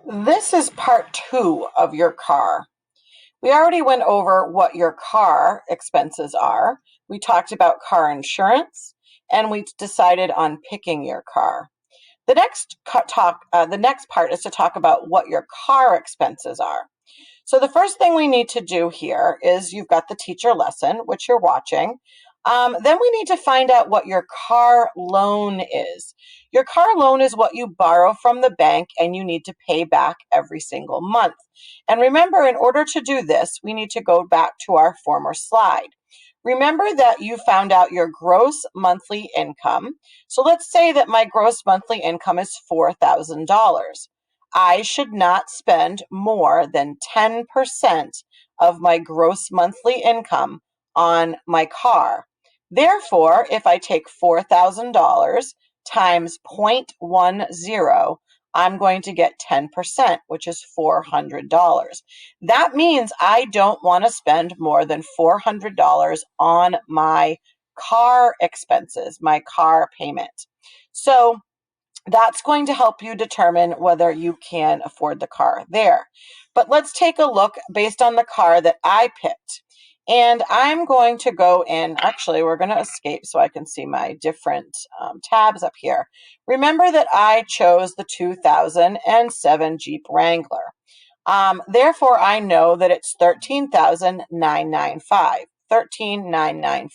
This is part 2 of your car. We already went over what your car expenses are. We talked about car insurance, and we decided on picking your car. The next part is to talk about what your car expenses are. So the first thing we need to do here is you've got the teacher lesson, which you're watching. Then we need to find out what your car loan is. Your car loan is what you borrow from the bank and you need to pay back every single month. And remember, in order to do this, we need to go back to our former slide. Remember that you found out your gross monthly income. So let's say that my gross monthly income is $4,000. I should not spend more than 10% of my gross monthly income on my car. Therefore, if I take $4,000 times 0.10, I'm going to get 10%, which is $400. That means I don't want to spend more than $400 on my car expenses, my car payment. So that's going to help you determine whether you can afford the car there. But let's take a look based on the car that I picked. And I'm going to go in, actually, we're going to escape so I can see my different tabs up here. Remember that I chose the 2007 Jeep Wrangler. Therefore, I know that it's $13,995. $13,995.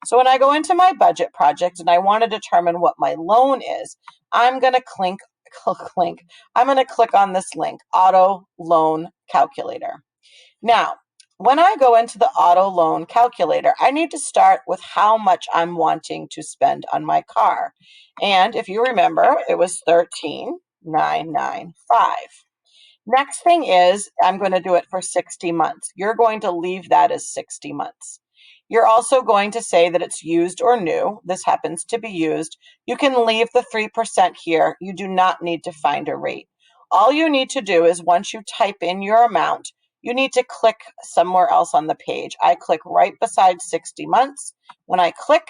So when I go into my budget project and I want to determine what my loan is, I'm going to click on this link, Auto Loan Calculator. Now, when I go into the Auto Loan Calculator, I need to start with how much I'm wanting to spend on my car. And if you remember, it was $13,995. Next thing is, I'm going to do it for 60 months. You're going to leave that as 60 months. You're also going to say that it's used or new. This happens to be used. You can leave the 3% here. You do not need to find a rate. All you need to do is once you type in your amount, you need to click somewhere else on the page. I click right beside 60 months. When I click,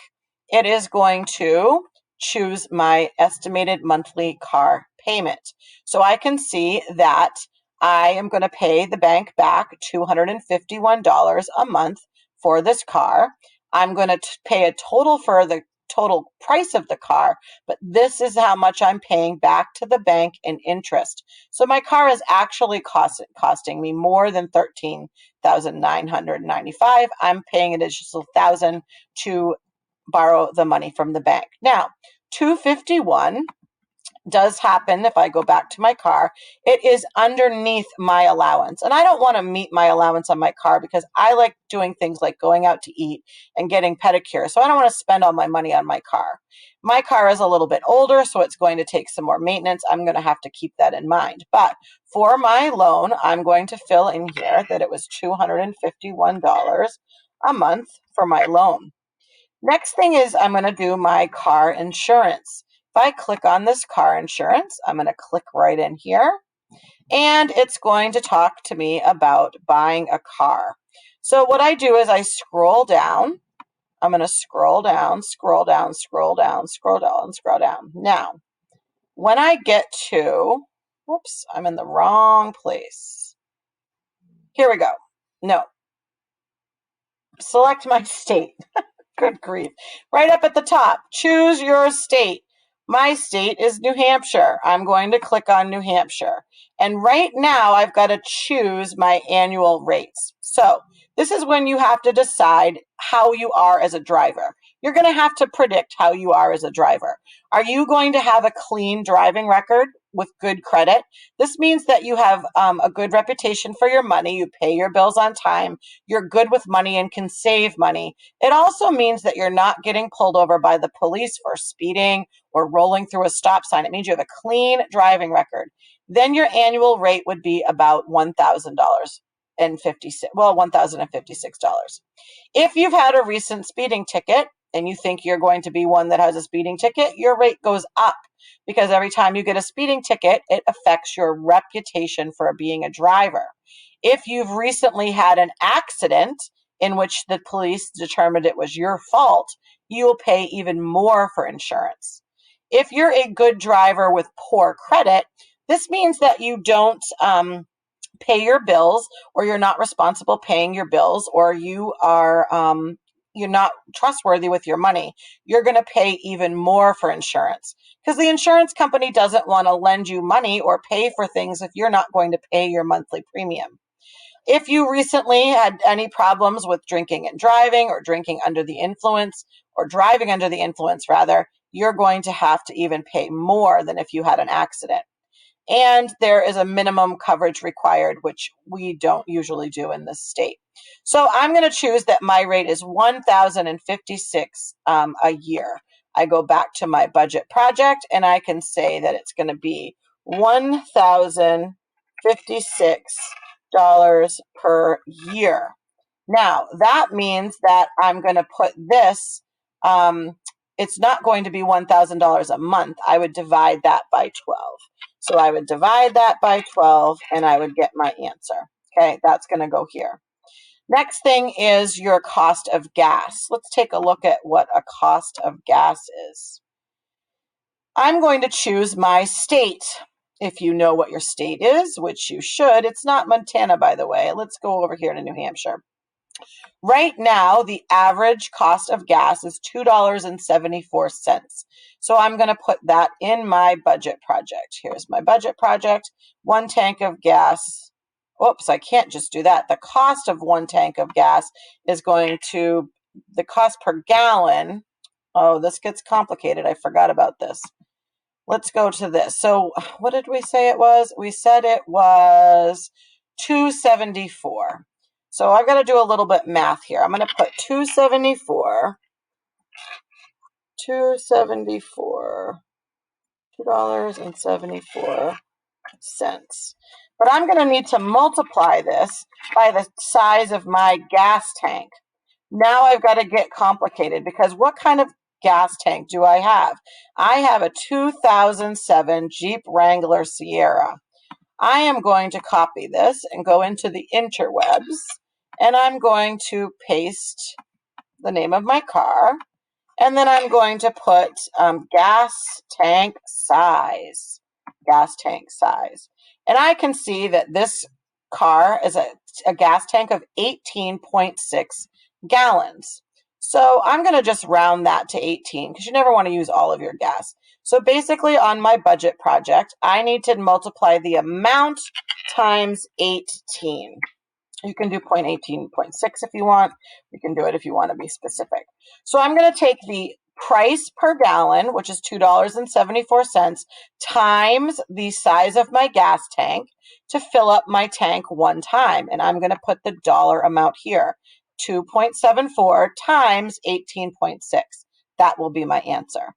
it is going to choose my estimated monthly car payment. So I can see that I am going to pay the bank back $251 a month for this car. I'm going to pay a total for the total price of the car, but this is how much I'm paying back to the bank in interest. So my car is actually costing me more than $13,995. I'm paying an additional $1,000 to borrow the money from the bank. Now, $251 does happen if I go back to my car. It is underneath my allowance. And I don't want to meet my allowance on my car because I like doing things like going out to eat and getting pedicure. So I don't want to spend all my money on my car. My car is a little bit older, so it's going to take some more maintenance. I'm going to have to keep that in mind. But for my loan, I'm going to fill in here that it was $251 a month for my loan. Next thing is I'm going to do my car insurance. If I click on this car insurance, I'm going to click right in here, and it's going to talk to me about buying a car. So what I do is I scroll down. I'm going to scroll down, scroll down, scroll down, scroll down, scroll down. Now, when I get to, whoops, I'm in the wrong place. Here we go. No. Select my state. Good grief. Right up at the top, choose your state. My state is New Hampshire. I'm going to click on New Hampshire. And right now I've got to choose my annual rates. So this is when you have to decide how you are as a driver. You're going to have to predict how you are as a driver. Are you going to have a clean driving record with good credit? This means that you have a good reputation for your money. You pay your bills on time. You're good with money and can save money. It also means that you're not getting pulled over by the police for speeding or rolling through a stop sign. It means you have a clean driving record. Then your annual rate would be about $1,056. If you've had a recent speeding ticket and you think you're going to be one that has a speeding ticket, your rate goes up because every time you get a speeding ticket, it affects your reputation for being a driver. If you've recently had an accident in which the police determined it was your fault, you will pay even more for insurance. If you're a good driver with poor credit, This means that you don't pay your bills, or you're not responsible paying your bills, or you're not trustworthy with your money. You're going to pay even more for insurance because the insurance company doesn't want to lend you money or pay for things if you're not going to pay your monthly premium. If you recently had any problems with drinking and driving, or drinking under the influence, or driving under the influence rather, you're going to have to even pay more than if you had an accident. And there is a minimum coverage required, which we don't usually do in this state. So I'm going to choose that my rate is $1,056 a year. I go back to my budget project and I can say that it's going to be $1,056 per year. Now, that means that I'm going to put this, it's not going to be $1,000 a month. I would divide that by 12. So I would divide that by 12 and I would get my answer. Okay, that's going to go here. Next thing is your cost of gas. Let's take a look at what a cost of gas is. I'm going to choose my state. If you know what your state is, which you should, it's not Montana, by the way. Let's go over here to New Hampshire. Right now, the average cost of gas is $2.74. So I'm going to put that in my budget project. Here's my budget project. 1 tank of gas. Oops, I can't just do that. The cost of 1 tank of gas is going to, the cost per gallon. Oh, this gets complicated. I forgot about this. Let's go to this. So what did we say it was? We said it was $2.74. So I've got to do a little bit math here. I'm going to put $2.74, $2.74. But I'm going to need to multiply this by the size of my gas tank. Now I've got to get complicated because what kind of gas tank do I have? I have a 2007 Jeep Wrangler Sierra. I am going to copy this and go into the interwebs, and I'm going to paste the name of my car, and then I'm going to put gas tank size. And I can see that this car is a gas tank of 18.6 gallons. So I'm going to just round that to 18 because you never want to use all of your gas. So basically on my budget project, I need to multiply the amount times 18. You can do 0.18, 0.6 if you want. You can do it if you want to be specific. So I'm going to take the price per gallon, which is $2.74, times the size of my gas tank to fill up my tank one time. And I'm going to put the dollar amount here, 2.74 times 18.6. That will be my answer.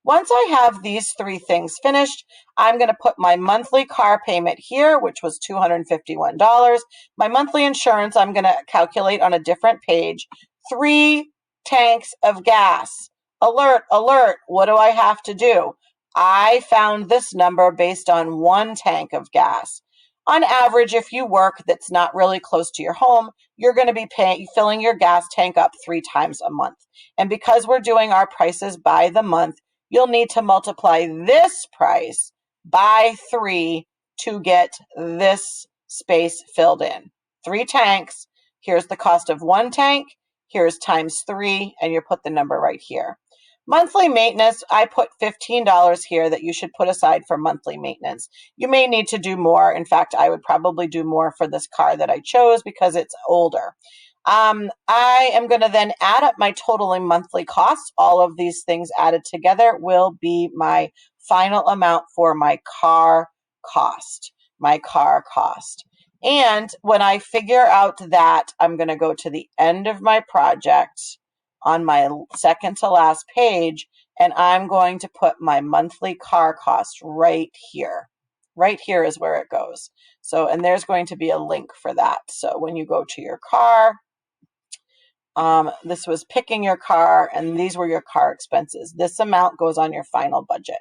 Once I have these three things finished, I'm going to put my monthly car payment here, which was $251. My monthly insurance, I'm going to calculate on a different page. 3 tanks of gas. Alert, alert, what do I have to do? I found this number based on 1 tank of gas. On average, if you work that's not really close to your home, you're going to be filling your gas tank up 3 times a month. And because we're doing our prices by the month, you'll need to multiply this price by 3 to get this space filled in. 3 tanks, here's the cost of 1 tank, here's times 3, and you put the number right here. Monthly maintenance, I put $15 here that you should put aside for monthly maintenance. You may need to do more. In fact, I would probably do more for this car that I chose because it's older. I am going to then add up my total monthly costs. All of these things added together will be my final amount for my car cost. And when I figure out that, I'm going to go to the end of my project on my second to last page, and I'm going to put my monthly car cost right here. Right here is where it goes. So, and there's going to be a link for that. So when you go to your car, this was picking your car, and these were your car expenses. This amount goes on your final budget.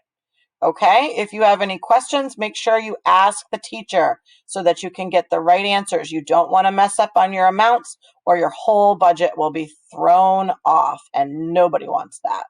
Okay, if you have any questions, make sure you ask the teacher so that you can get the right answers. You don't want to mess up on your amounts or your whole budget will be thrown off, and nobody wants that.